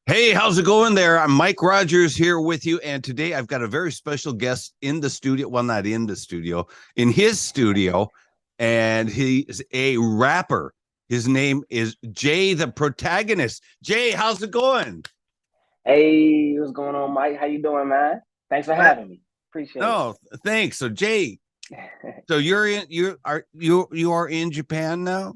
Hey, how's it going there? I'm Mike Rogers here with you. And today I've got a very special guest in the studio. Well, not in the studio, in his studio. And he's a rapper. His name is J-The-Protagonist. Jay, how's it going? Hey, what's going on, Mike? How you doing, man? Thanks for having me. Appreciate it. Oh, thanks. So Jay, so you are in Japan now?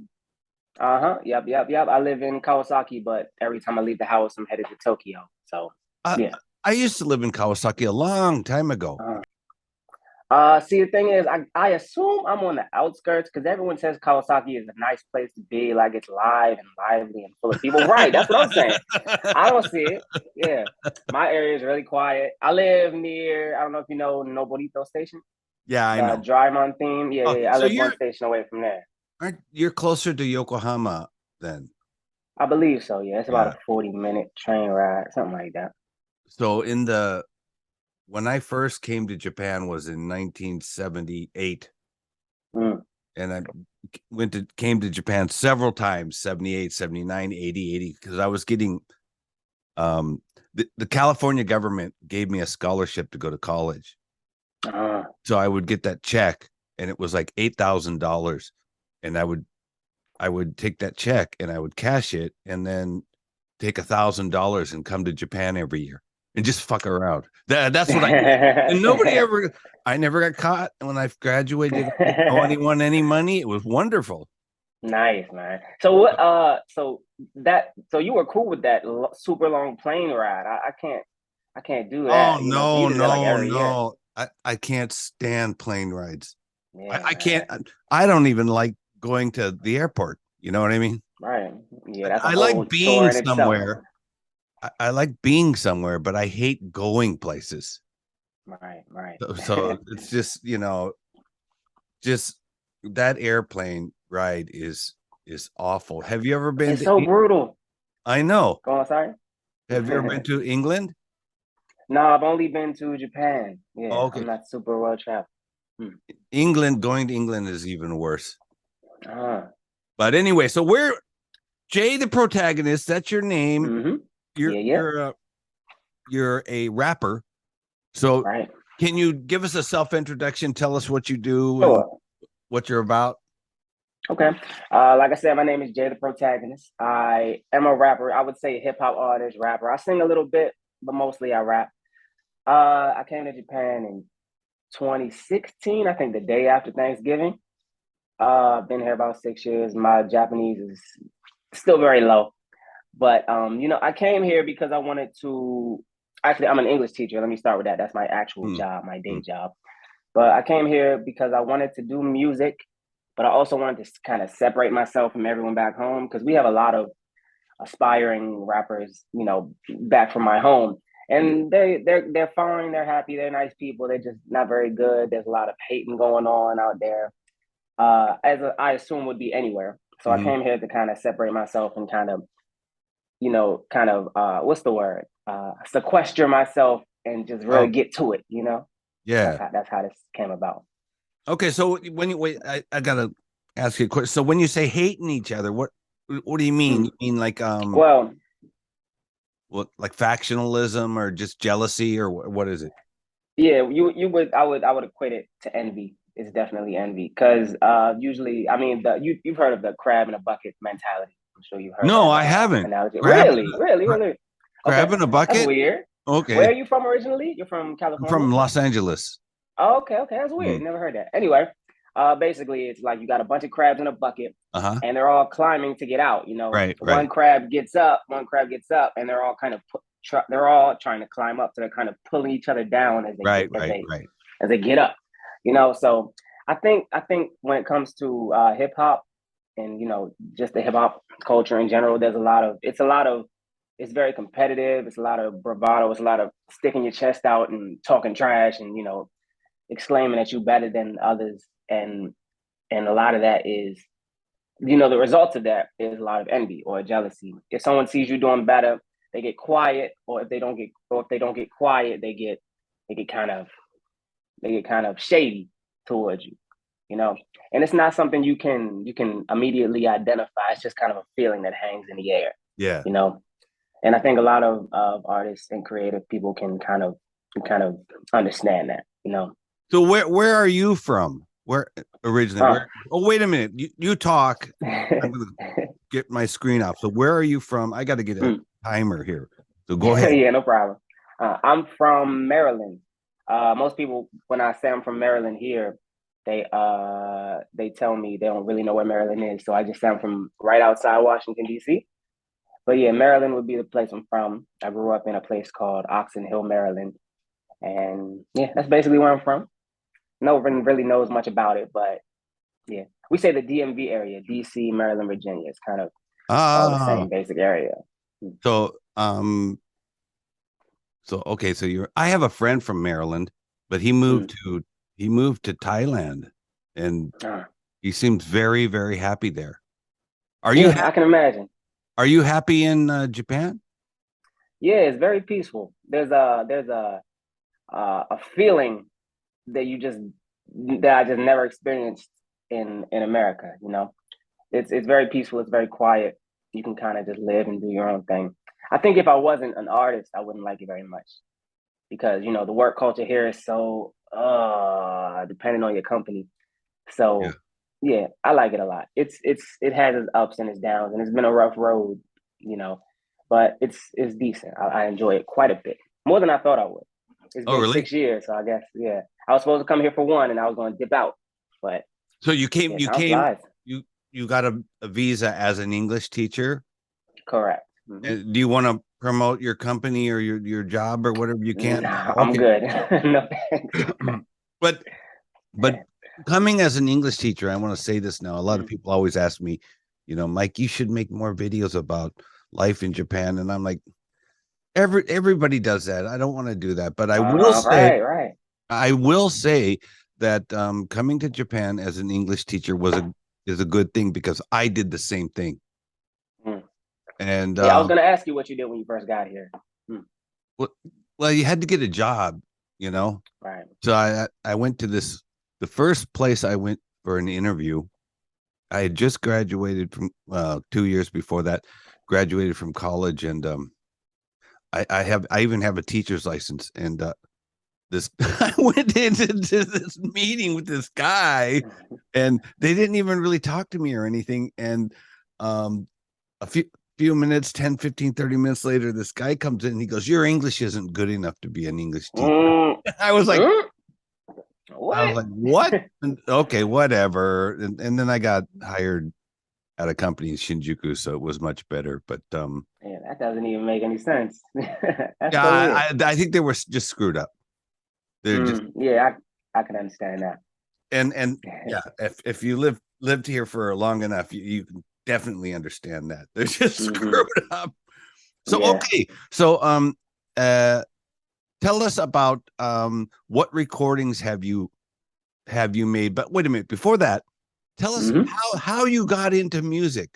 Yep. I live in Kawasaki, but every time I leave the house, I'm headed to Tokyo. So yeah. I used to live in Kawasaki a long time ago. See, the thing is, I assume I'm on the outskirts because everyone says Kawasaki is a nice place to be, like it's live and lively and full of people. Right, that's what I'm saying. I don't see it. Yeah, my area is really quiet. I live near, I don't know if you know Noborito Station. Yeah, I know. Drymon theme. Yeah, I live one station away from there. You're closer to Yokohama then? I believe so, yeah. It's about a 40-minute train ride, something like that. So when I first came to Japan was in 1978. And I came to Japan several times, 78, 79, 80, because I was getting the California government gave me a scholarship to go to college. So I would get that check and it was like $8,000. And I would take that check and I would cash it and then take $1,000 and come to Japan every year and just fuck around. That's what I did. And I never got caught. And when I graduated, I didn't owe anyone any money. It was wonderful. Nice, man. So what? So you were cool with that super long plane ride? I can't do that. Oh no. I can't stand plane rides. Yeah, I can't. I don't even like going to the airport. You know what I mean? Right. Yeah. That's I like being somewhere. I like being somewhere, but I hate going places. Right. So it's just, just that airplane ride is awful. Have you ever been? It's so brutal. I know. Go on, sorry. Have you ever been to England? No, I've only been to Japan. Yeah, okay. I'm not super well traveled. Going to England is even worse. But anyway, so we're J-The-Protagonist. That's your name. Mm-hmm. You're a rapper. So Can you give us a self-introduction? Tell us what you do and what you're about. Okay. Like I said, my name is J-The-Protagonist. I am a rapper. I would say hip-hop artist, rapper. I sing a little bit, but mostly I rap. I came to Japan in 2016, I think the day after Thanksgiving. I've been here about 6 years. My Japanese is still very low. But, I came here because I wanted to... Actually, I'm an English teacher. Let me start with that. That's my actual job, my day job. But I came here because I wanted to do music, but I also wanted to kind of separate myself from everyone back home because we have a lot of aspiring rappers, back from my home. And they're fine, they're happy, they're nice people, they're just not very good. There's a lot of hating going on out there, I assume would be anywhere. So I came here to kind of separate myself and kind of, what's the word? Sequester myself and just really get to it, Yeah. That's how this came about. Okay, so I gotta ask you a question. So when you say hating each other, what do you mean? You mean like like factionalism or just jealousy or what is it? Yeah, I would equate it to envy. It's definitely envy because usually, I mean, you've heard of the crab in a bucket mentality. I'm sure you heard. No, I haven't. Really. Crab in a bucket? That's weird. Okay. Where are you from originally? You're from California? I'm from Los Angeles. Oh, okay. That's weird. Never heard that. Anyway, basically, it's like you got a bunch of crabs in a bucket, and they're all climbing to get out. Right. One crab gets up, and they're all kind of they're all trying to climb up, so they're kind of pulling each other down as they get up. So I think when it comes to hip hop and just the hip hop culture in general, it's very competitive. It's a lot of bravado. It's a lot of sticking your chest out and talking trash and exclaiming that you're better than others. And a lot of that is, the results of that is a lot of envy or jealousy. If someone sees you doing better, they get quiet, or if they don't get quiet, they get kind of shady towards you, And it's not something you can immediately identify. It's just kind of a feeling that hangs in the air. Yeah. And I think a lot of artists and creative people can kind of understand that, you know. So where are you from? Where originally? Oh, wait a minute. You talk. I'm gonna get my screen off. So where are you from? I got to get a timer here. So go ahead. Yeah, no problem. I'm from Maryland. Most people, when I say I'm from Maryland here, they tell me they don't really know where Maryland is. So I just say I'm from right outside Washington, D.C. But yeah, Maryland would be the place I'm from. I grew up in a place called Oxon Hill, Maryland. And yeah, that's basically where I'm from. No one really knows much about it, but yeah. We say the DMV area, DC, Maryland, Virginia. It's kind of all the same basic area. So okay, so I have a friend from Maryland, but he moved to Thailand, and he seems very, very happy there. Are you I can imagine. Are you happy in Japan? Yeah, it's very peaceful. There's a feeling that I just never experienced in America. You know, it's very peaceful. It's very quiet. You can kind of just live and do your own thing. I think if I wasn't an artist, I wouldn't like it very much, because you know the work culture here is so depending on your company. So yeah, I like it a lot. It has its ups and its downs, and it's been a rough road, you know, but it's decent. I enjoy it quite a bit, more than I thought I would. It's been really? 6 years, so I guess I was supposed to come here for 1, and I was going to dip out, but so you came you got a visa as an English teacher? Correct. Do you want to promote your company or your job or whatever you can? Nah, I'm good. No thanks. But coming as an English teacher, I want to say this now. A lot of people always ask me, you know, Mike, you should make more videos about life in Japan. And I'm like, everybody does that. I don't want to do that. But I will say, I will say that coming to Japan as an English teacher is a good thing, because I did the same thing. And I was going to ask you what you did when you first got here. Well, you had to get a job, you know. Right. So I went to the first place I went for an interview. I had just graduated from 2 years before that, graduated from college, and I even have a teacher's license. And I went into this meeting with this guy, and they didn't even really talk to me or anything. And a few minutes, 10, 15, 30 minutes later, this guy comes in and he goes, "Your English isn't good enough to be an English teacher." I was like, what? Okay, whatever. And then I got hired at a company in Shinjuku, so it was much better. But yeah, that doesn't even make any sense. I think they were just screwed up. They're just I can understand that. And yeah, if you lived here for long enough, you can definitely understand that they're just screwed up. So okay, so tell us about what recordings have you made? But wait a minute, before that, tell us how you got into music.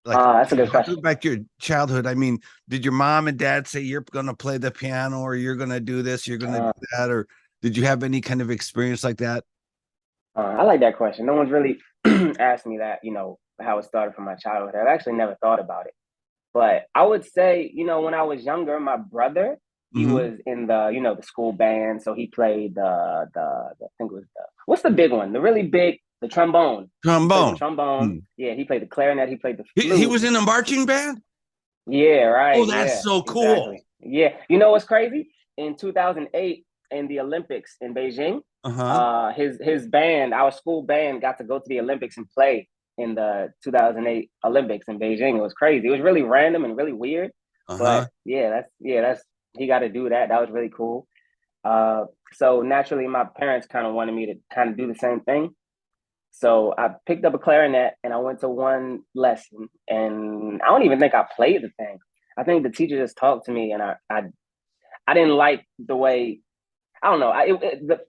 Like, that's a good question. Back to your childhood. I mean, did your mom and dad say you're going to play the piano, or you're going to do this, you're going to do that, or did you have any kind of experience like that? I like that question. No one's really asked me that, you know, how it started from my childhood. I've actually never thought about it. But I would say, you know, when I was younger, my brother, he was in the, you know, the school band. So he played the I think it was what's the big one? The really big, the trombone. Trombone. Yeah, he played the clarinet. He played the flute. He was in a marching band? Yeah, right. Oh, that's so cool. Exactly. Yeah. You know what's crazy? In 2008, in the Olympics in Beijing, his band, our school band, got to go to the Olympics and play in the 2008 Olympics in Beijing. It was crazy. It was really random and really weird. But that's he got to do that. That was really cool. So naturally, my parents kind of wanted me to kind of do the same thing. So I picked up a clarinet and I went to one lesson, and I don't even think I played the thing. I think the teacher just talked to me, and I didn't like the way, I don't know,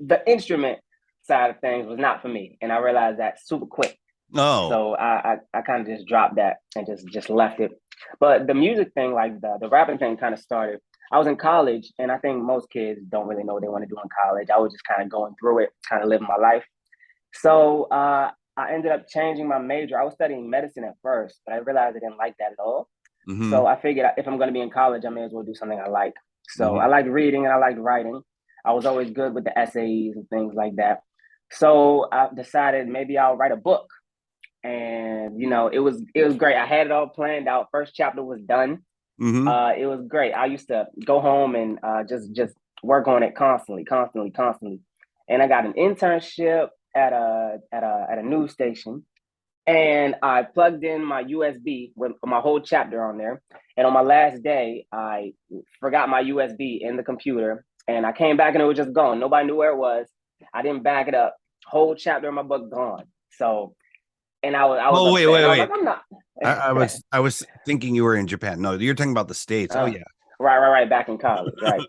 the instrument side of things was not for me, and I realized that super quick. So I kind of just dropped that and just left it. But the music thing, like the rapping thing, kind of started. I was in college, and I think most kids don't really know what they want to do in college. I was just kind of going through it, kind of living my life. So I ended up changing my major. I was studying medicine at first, but I realized I didn't like that at all. So I figured if I'm going to be in college, I may as well do something I like. So I liked reading and I liked writing. I was always good with the essays and things like that. So I decided maybe I'll write a book. And, you know, it was great. I had it all planned out. First chapter was done. It was great. I used to go home and just work on it constantly. And I got an internship at a news station. And I plugged in my USB with my whole chapter on there. And on my last day, I forgot my USB in the computer. And I came back and it was just gone. Nobody knew where it was. I didn't back it up. Whole chapter of my book gone. So, and I was. Oh, wait. Like, I'm not. I was thinking you were in Japan. No, you're talking about the States. Oh yeah. Right. Back in college, right.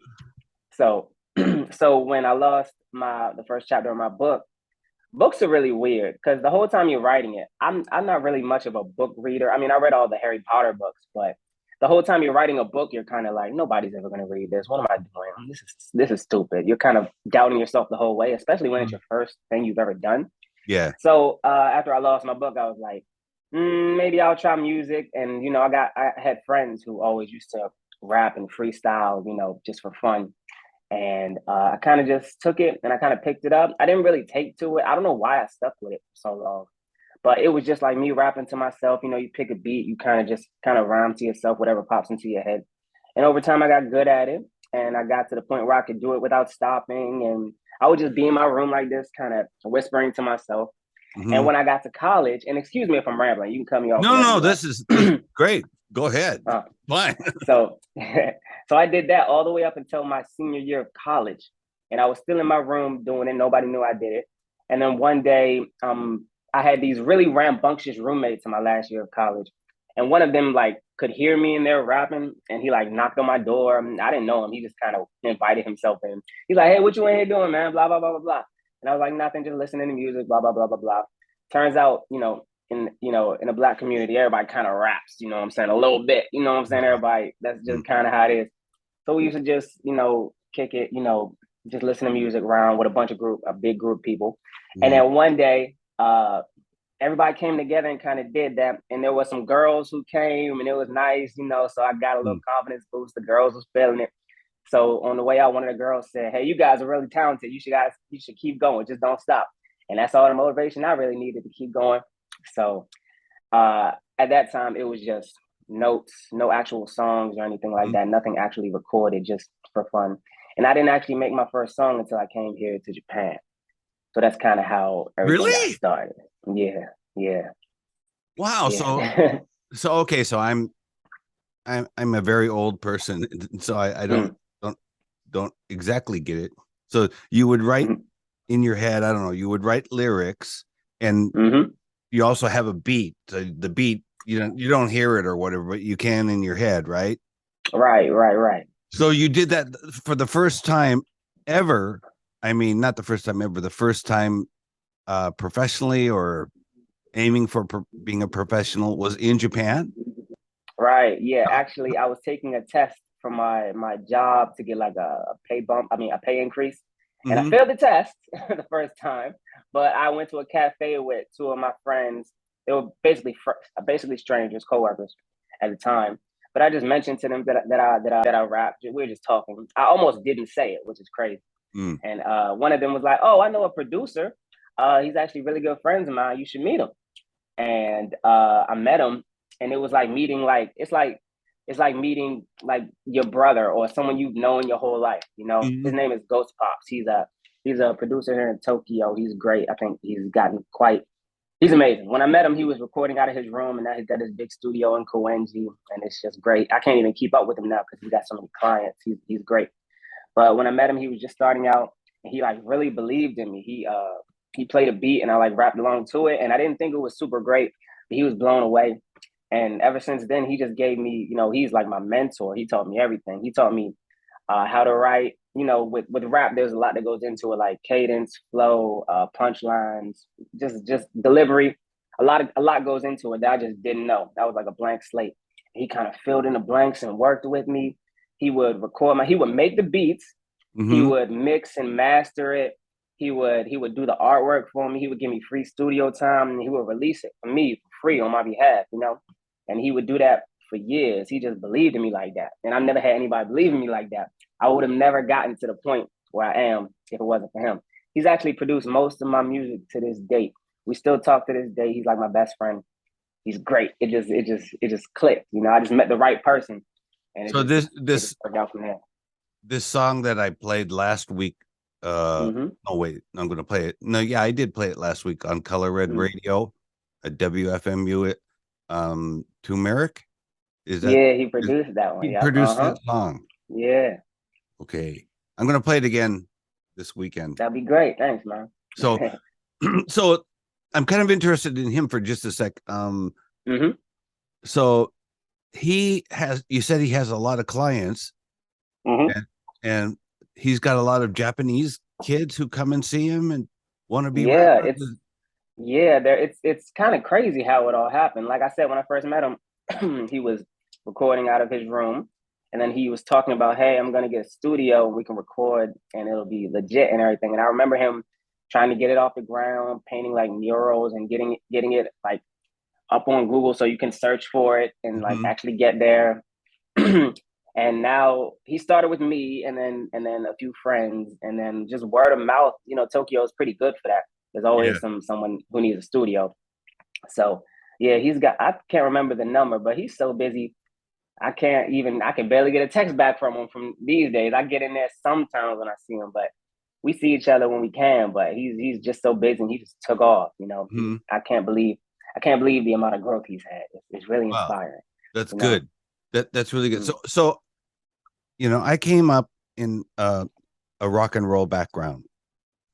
So when I lost the first chapter of my book, books are really weird because the whole time you're writing it, I'm not really much of a book reader. I mean, I read all the Harry Potter books, but the whole time you're writing a book, you're kind of like, nobody's ever going to read this. What am I doing? This is stupid. You're kind of doubting yourself the whole way, especially when it's your first thing you've ever done. Yeah. So after I lost my book, I was like, maybe I'll try music. And, you know, I had friends who always used to rap and freestyle, you know, just for fun. And I kind of just took it and I kind of picked it up. I didn't really take to it. I don't know why I stuck with it for so long, but it was just like me rapping to myself. You know, you pick a beat, you kind of rhyme to yourself, whatever pops into your head. And over time, I got good at it. And I got to the point where I could do it without stopping. And I would just be in my room like this, kind of whispering to myself. And when I got to college, and excuse me if I'm rambling, you can cut me off. No, this is great. Go ahead. Fine. So I did that all the way up until my senior year of college. And I was still in my room doing it. Nobody knew I did it. And then one day, I had these really rambunctious roommates in my last year of college. And one of them like could hear me in there rapping, and he like knocked on my door. I didn't know him. He just kind of invited himself in. He's like, "Hey, what you in here doing, man? Blah, blah, blah, blah, blah." And I was like, "Nothing, just listening to music, blah, blah, blah, blah, blah." Turns out, in a Black community, everybody kind of raps, you know what I'm saying? A little bit, you know what I'm saying? Everybody, that's just kind of how it is. So we used to just, kick it, just listen to music around with a big group of people. And then one day, everybody came together and kind of did that. And there were some girls who came and it was nice, so I got a little confidence boost. The girls was feeling it. So on the way out, one of the girls said, "Hey, you guys are really talented. You should keep going. Just don't stop." And that's all the motivation I really needed to keep going. So at that time, it was just notes, no actual songs or anything like that. Nothing actually recorded, just for fun. And I didn't actually make my first song until I came here to Japan. So that's kind of how everything got started. Yeah. Wow. Yeah. So okay. So I'm a very old person, so I don't exactly get it. So you would write in your head, I don't know, you would write lyrics, and you also have a beat. So the beat, you don't hear it or whatever, but you can in your head, right? Right. So you did that for the first time ever. I mean, not the first time ever, the first time professionally or aiming for being a professional was in Japan? Right. Yeah. Actually, I was taking a test for my job to get like a pay increase. And I failed the test the first time, but I went to a cafe with two of my friends. They were basically strangers, coworkers at the time. But I just mentioned to them that I rapped. We were just talking. I almost didn't say it, which is crazy. And one of them was like, "Oh, I know a producer. He's actually really good friends of mine. You should meet him." And I met him, and it was like meeting it's like meeting like your brother or someone you've known your whole life. His name is Ghost Pops. He's a producer here in Tokyo. He's great. I think he's amazing. When I met him, he was recording out of his room, and now he's got this big studio in Koenji, and it's just great. I can't even keep up with him now because he's got so many clients. He's great. But when I met him, he was just starting out, and he like really believed in me. He played a beat, and I like rapped along to it, and I didn't think it was super great, but he was blown away. And ever since then, he just gave me, he's like my mentor. He taught me everything. He taught me how to write. With rap, there's a lot that goes into it, like cadence, flow, punchlines, just delivery. A lot goes into it that I just didn't know. That was like a blank slate. He kind of filled in the blanks and worked with me. He would he would make the beats. He would mix and master it. He would do the artwork for me. He would give me free studio time, and he would release it for me for free on my behalf, And he would do that for years. He just believed in me like that. And I never had anybody believe in me like that. I would have never gotten to the point where I am if it wasn't for him. He's actually produced most of my music to this date. We still talk to this day. He's like my best friend. He's great. It just clicked. You know, I just met the right person. And so this worked out from there. This song that I played last week. Oh wait, I'm gonna play it. No, yeah, I did play it last week on Color Red Radio at WFMU. Turmeric. Is that? Yeah, he produced that one. He produced that song. Yeah. Okay, I'm gonna play it again this weekend. That'd be great. Thanks, man. So, so I'm kind of interested in him for just a sec. So he has. You said he has a lot of clients, and he's got a lot of Japanese kids who come and see him and want to be. Yeah, it's kind of crazy how it all happened. Like I said, when I first met him, he was recording out of his room, and then he was talking about, hey, I'm gonna get a studio, we can record, and it'll be legit and everything. And I remember him trying to get it off the ground, painting like murals and getting it like up on Google so you can search for it and like actually get there. And now he started with me and then a few friends, and then just word of mouth. You know, Tokyo is pretty good for that. There's always someone who needs a studio. So yeah, I can't remember the number, but he's so busy. I can barely get a text back from him from these days. I get in there sometimes when I see him, but we see each other when we can, but he's just so busy and he just took off, you know. I can't believe the amount of growth he's had. It's really inspiring. That's good. That's really good. So you know, I came up in a rock and roll background.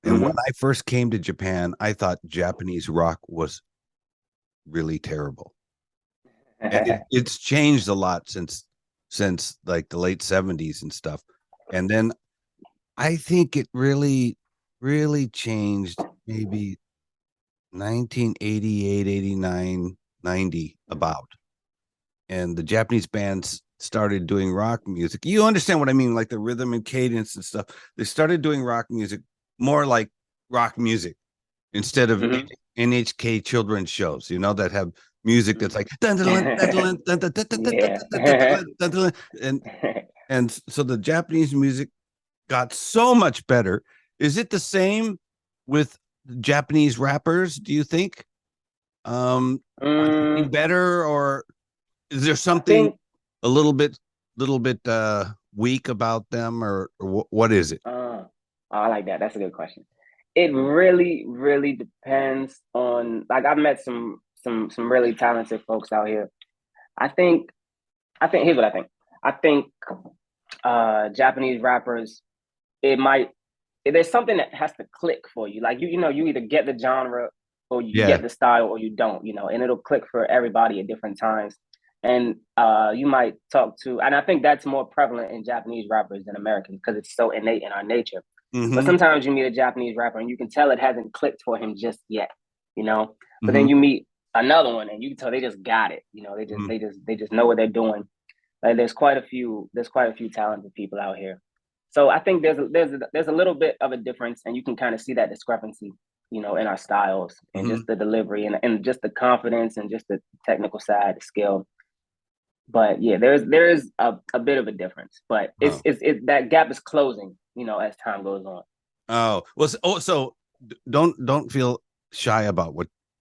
And when I first came to Japan, I thought Japanese rock was really terrible. And it's changed a lot since like the late 70s and stuff. And then I think it really, really changed maybe 1988, 89, 90 about. And the Japanese bands started doing rock music. You understand what I mean? Like the rhythm and cadence and stuff. They started doing rock music more like rock music instead of NHK children's shows, you know, that have music that's like and so the Japanese music got so much better. Is it the same with Japanese rappers, do you think? Better, or is there something a little bit weak about them, or what is it? I like that. That's a good question. It really, really depends on, like, I've met some really talented folks out here. I think here's what I think. I think Japanese rappers, there's something that has to click for you. Like, you know, you either get the genre or you get the style or you don't, you know, and it'll click for everybody at different times. And you might talk to, and I think that's more prevalent in Japanese rappers than Americans because it's so innate in our nature. But sometimes you meet a Japanese rapper and you can tell it hasn't clicked for him just yet, you know. But then you meet another one and you can tell they just got it, you know. They just know what they're doing. Like there's quite a few talented people out here. So I think there's a little bit of a difference, and you can kind of see that discrepancy, you know, in our styles and just the delivery and just the confidence and just the technical side, the skill. But yeah, there is a bit of a difference, but it's that gap is closing, you know, as time goes on. Oh, well, so don't feel shy about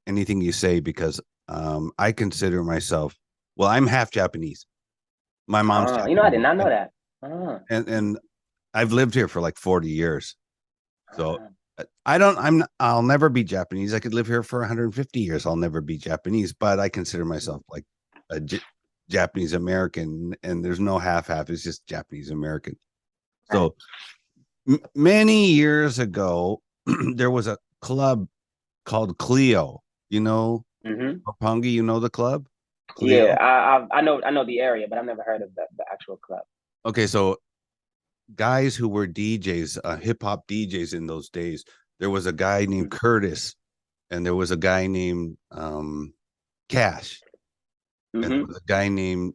anything you say, because I consider myself, well, I'm half Japanese. My mom's Japanese, you know, I did not know that. And I've lived here for like 40 years. So I'll never be Japanese. I could live here for 150 years. I'll never be Japanese, but I consider myself like a Japanese American, and there's no half. It's just Japanese American. So many years ago, there was a club called Clio. You know, Roppongi, you know the club? Clio? Yeah, I know the area, but I've never heard of the actual club. Okay, so guys who were DJs, hip hop DJs in those days, there was a guy named Curtis, and there was a guy named Cash. And there was a guy named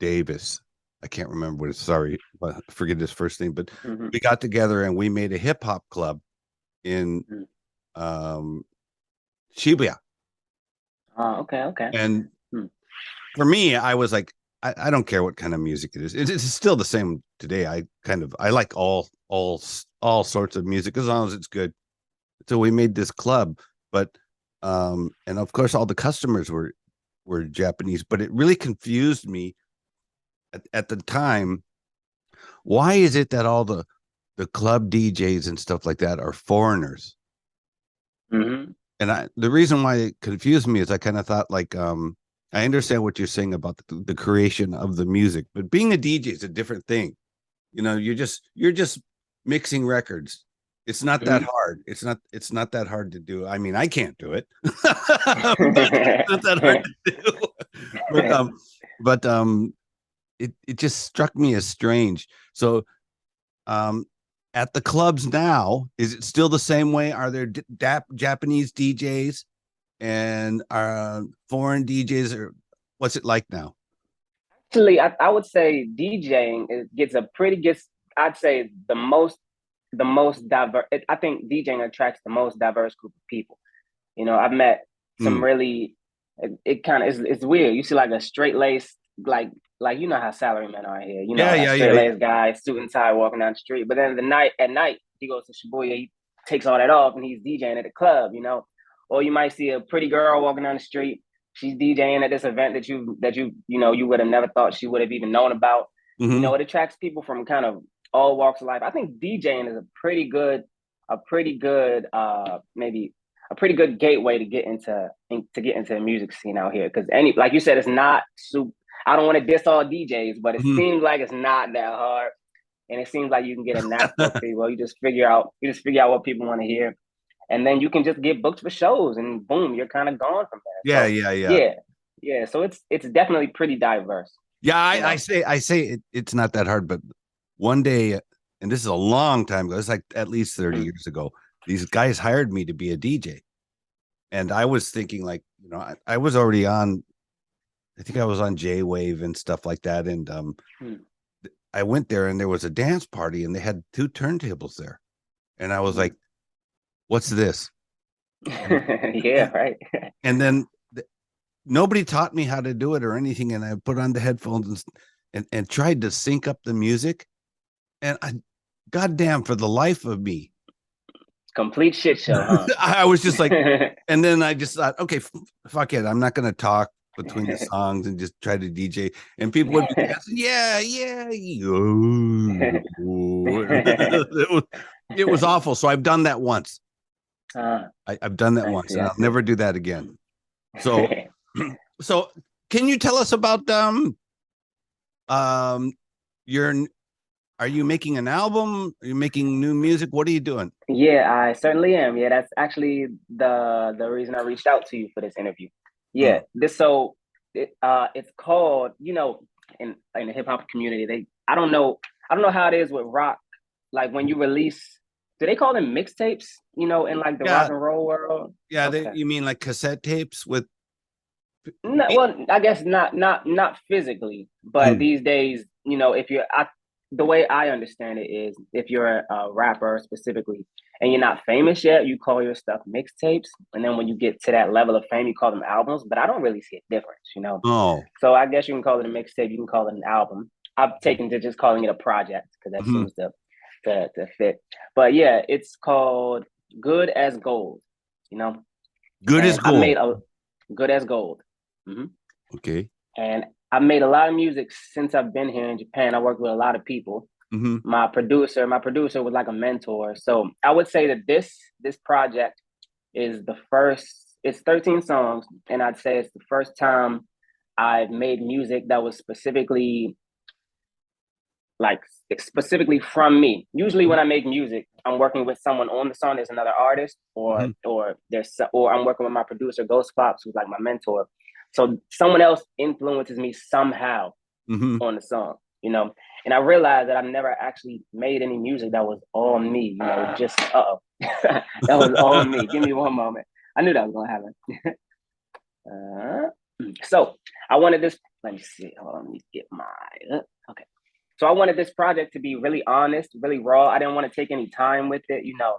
Davis. I can't remember but I forget his first name. But we got together and we made a hip hop club in Shibuya. Okay. And for me, I was like, I don't care what kind of music it is. It's still the same today. I like all sorts of music as long as it's good. So we made this club, but and of course all the customers were Japanese, but it really confused me at the time. Why is it that all the club DJs and stuff like that are foreigners? Mm-hmm. And the reason why it confused me is I kind of thought like, I understand what you're saying about the creation of the music, but being a DJ is a different thing. You know, you're just mixing records. It's not that hard. It's not that hard to do. I mean, I can't do it. But it's not that hard to do. But it just struck me as strange. So at the clubs now, is it still the same way? Are there Japanese DJs and foreign DJs, or what's it like now? Actually, I would say DJing gets a pretty good. I'd say the most diverse. I think DJing attracts the most diverse group of people. You know, I've met some really. It kind of it's weird. You see like a straight laced like you know how salarymen are here. You know, straight laced guy, suit and tie, walking down the street. But then at night he goes to Shibuya. He takes all that off and he's DJing at the club. You know. Or you might see a pretty girl walking down the street. She's DJing at this event that you would have never thought she would have even known about. Mm-hmm. You know, it attracts people from kind of all walks of life. I think DJing is a pretty good gateway to get into the music scene out here. Because like you said, it's not super. I don't want to diss all DJs, but it seems like it's not that hard, and it seems like you can get a knack for people. You just figure out what people want to hear. And then you can just get booked for shows, and boom, you're kind of gone from there. Yeah. So it's definitely pretty diverse. Yeah, I say it's not that hard, but one day, and this is a long time ago, it's like at least 30 years ago, these guys hired me to be a DJ, and I was thinking like, you know, I was already on, I think I was on J-Wave and stuff like that, and I went there and there was a dance party and they had 2 turntables there, and I was like, what's this? Yeah, right. And then nobody taught me how to do it or anything, and I put on the headphones and tried to sync up the music, and goddamn, for the life of me, complete shit show. Huh? I was just like, and then I just thought, okay, fuck it, I'm not gonna talk between the songs and just try to DJ, and people would be dancing, yeah. It was awful. So I've done that once. I've done that once, and I'll never do that again. So, so can you tell us about are you making an album? Are you making new music? What are you doing? Yeah, I certainly am. Yeah, that's actually the reason I reached out to you for this interview. Yeah, it's called, you know, in the hip hop community, I don't know how it is with rock. Like when you release, do they call them mixtapes? You know, in like the rock and roll world. Yeah, you mean like cassette tapes with? No, well, I guess not physically, but these days, you know, the way I understand it is, if you're a rapper specifically and you're not famous yet, you call your stuff mixtapes, and then when you get to that level of fame, you call them albums. But I don't really see a difference, you know. Oh. So I guess you can call it a mixtape. You can call it an album. I've taken to just calling it a project because that seems to fit. But yeah, it's called Good as Gold. You know, Good as Gold. I made Good as Gold. Mm-hmm. Okay. And I made a lot of music since I've been here in Japan. I worked with a lot of people. Mm-hmm. My producer was like a mentor. So I would say that this project is the first. It's 13 songs, and I'd say it's the first time I've made music that was specifically from me. Usually when I make music, I'm working with someone on the song. There's another artist, or I'm working with my producer, Ghost Pops, who's like my mentor. So someone else influences me somehow on the song, you know. And I realized that I've never actually made any music that was all me, you know, just that was all me. Give me one moment. I knew that was gonna happen. So I wanted this. Let me see. Hold on, let me get my okay. So I wanted this project to be really honest, really raw. I didn't want to take any time with it, you know.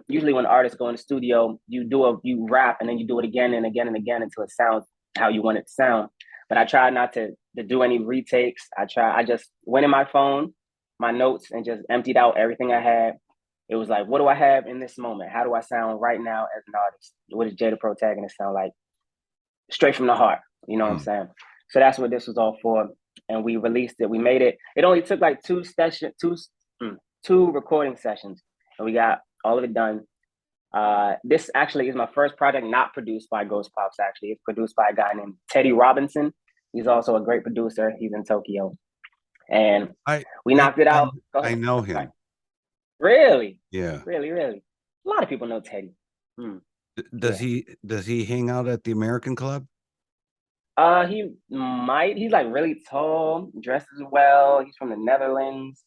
Usually when artists go in the studio, you rap and then you do it again and again and again until it sounds how you want it to sound. But I try not to do any retakes. I just went in my phone, my notes, and just emptied out everything I had. It was like, what do I have in this moment? How do I sound right now as an artist? What does J-The-Protagonist sound like? Straight from the heart. You know what I'm saying? So that's what this was all for. And we released it. We made it. It only took like two recording sessions, and we got all of it done. This actually is my first project not produced by Ghost Pops. Actually, it's produced by a guy named Teddy Robinson. He's also a great producer. He's in Tokyo, and we knocked it out. I know him. Really? Yeah. Really. A lot of people know Teddy. Does he hang out at the American Club? He might. He's like really tall, dresses well. He's from the Netherlands.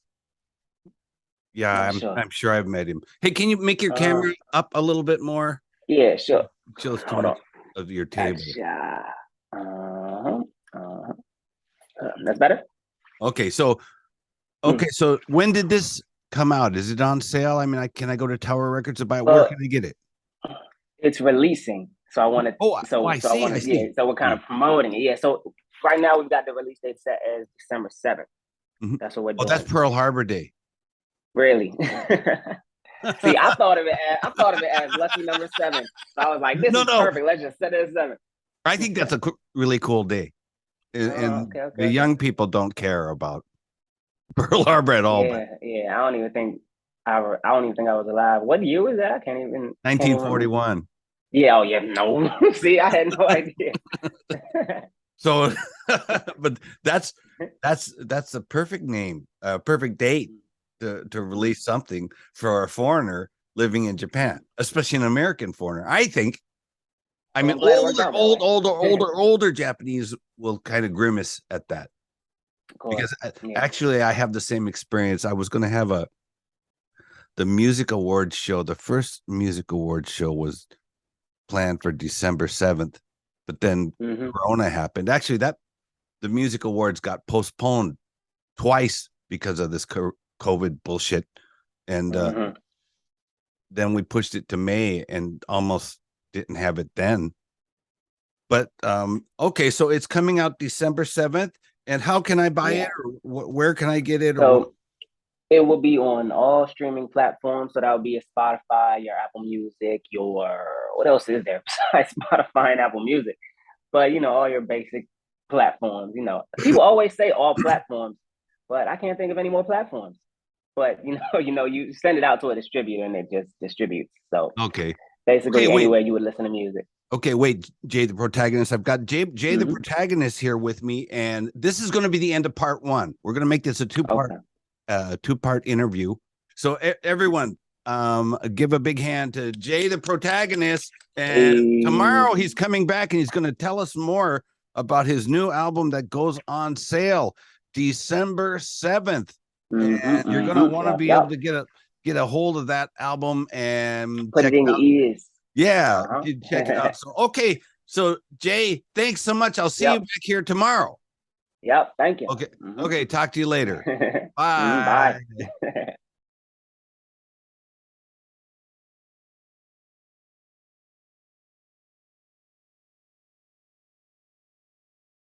Yeah, I'm sure I've met him. Hey, can you make your camera up a little bit more? Yeah, sure. Shows too much of your table. That's better. Okay, so so when did this come out? Is it on sale? I mean, can I go to Tower Records to buy it? Where can I get it? It's releasing. So I want to. I see. Yeah, so we're kind of promoting it. Yeah. So right now we've got the release date set as December 7th. That's what we're doing. Oh, that's Pearl Harbor Day. Really? See, I thought of it as lucky number 7. So I was like, this is perfect. Let's just set it as 7. I think that's a really cool day. And the young people don't care about Pearl Harbor at all. Yeah. I don't even think I was alive. What year was that? I can't even. 1941. Yeah. Oh, yeah. No. See, I had no idea. So, but that's a perfect name, perfect date to release something for a foreigner living in Japan, especially an American foreigner. I think. I mean, older Japanese will kind of grimace at that, because actually I have the same experience. I was going to have the music awards show. The first music awards show was planned for December 7th, but then Corona happened. Actually, the music awards got postponed twice because of this COVID bullshit, and then we pushed it to May and almost didn't have it then. But okay, so it's coming out December 7th, and how can I buy it, or where can I get it? So it will be on all streaming platforms. So that would be a Spotify, your Apple Music, what else is there besides Spotify and Apple Music? But all your basic platforms. People always say all platforms, but I can't think of any more platforms. But you send it out to a distributor and it just distributes. So basically anywhere you would listen to music. Okay, wait, J-The-Protagonist. I've got J-The-Protagonist here with me, and this is going to be the end of part 1. We're going to make this a two-part interview. So everyone, give a big hand to J-The-Protagonist. And tomorrow he's coming back and he's going to tell us more about his new album that goes on sale December 7th. And you're going to want to be able to get a hold of that album and put it in your ears. Yeah, check it out. So Jay, thanks so much. I'll see you back here tomorrow. Yep, thank you. Okay, talk to you later. Bye. Bye.